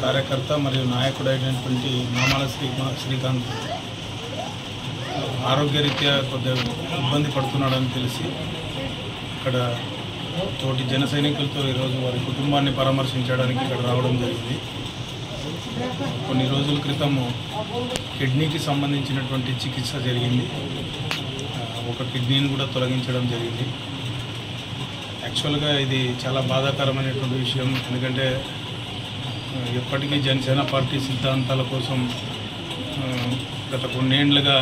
కార్యకర్త మరియు నాయకుడైనటువంటి నామాల శ్రీకాంత్ ఆరోగ్యరీత్యా కొద్దిగా ఇబ్బంది పడుతున్నాడని తెలిసి ఇక్కడ తోటి జన సైనికులతో ఈరోజు వారి కుటుంబాన్ని పరామర్శించడానికి ఇక్కడ రావడం జరిగింది. కొన్ని రోజుల క్రితము కిడ్నీకి సంబంధించినటువంటి చికిత్స జరిగింది. ఒక కిడ్నీని కూడా తొలగించడం జరిగింది. యాక్చువల్గా ఇది చాలా బాధాకరమైనటువంటి విషయం. ఎందుకంటే ఎప్పటికీ జనసేన పార్టీ సిద్ధాంతాల కోసం గత కొన్నేళ్లుగా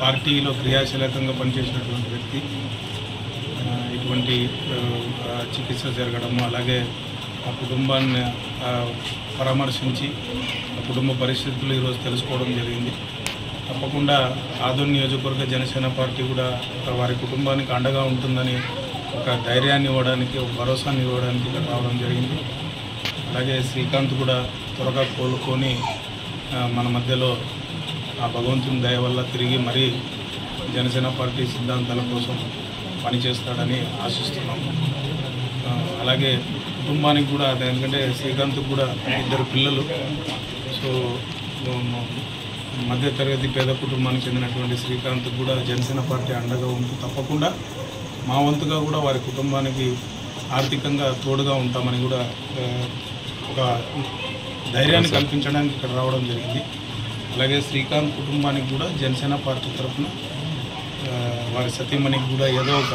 పార్టీలో క్రియాశీలకంగా పనిచేసినటువంటి వ్యక్తి ఇటువంటి చికిత్స జరగడము, అలాగే ఆ కుటుంబాన్ని పరామర్శించి ఆ కుటుంబ పరిస్థితులు ఈరోజు తెలుసుకోవడం జరిగింది. తప్పకుండా ఆదోని నియోజకవర్గ జనసేన పార్టీ కూడా వారి కుటుంబానికి అండగా ఉంటుందని ఒక ధైర్యాన్ని ఇవ్వడానికి, ఒక భరోసాని ఇవ్వడానికి ఇక్కడ రావడం జరిగింది. అలాగే శ్రీకాంత్ కూడా త్వరగా కోలుకొని మన మధ్యలో ఆ భగవంతుని దయ వల్ల తిరిగి మరీ జనసేన పార్టీ సిద్ధాంతాల కోసం పనిచేస్తాడని ఆశిస్తున్నాము. అలాగే కుటుంబానికి కూడా ఎందుకంటే శ్రీకాంత్కి కూడా 2 పిల్లలు. సో మధ్యతరగతి పేద కుటుంబానికి చెందినటువంటి శ్రీకాంత్కి కూడా జనసేన పార్టీ అండగా ఉంటూ తప్పకుండా మా వంతుగా కూడా వారి కుటుంబానికి ఆర్థికంగా తోడుగా ఉంటామని కూడా ఒక ధైర్యాన్ని కల్పించడానికి ఇక్కడ రావడం జరిగింది. అలాగే శ్రీకాంత్ కుటుంబానికి కూడా జనసేన పార్టీ తరఫున వారి సతీమణికి కూడా ఏదో ఒక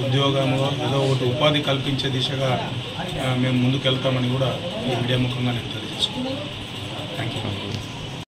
ఉద్యోగము, ఏదో ఒకటి ఉపాధి కల్పించే దిశగా మేము ముందుకెళ్తామని కూడా ఈ మీడియా ముఖంగా నేను తెలియజేసుకున్నాను. Thank you.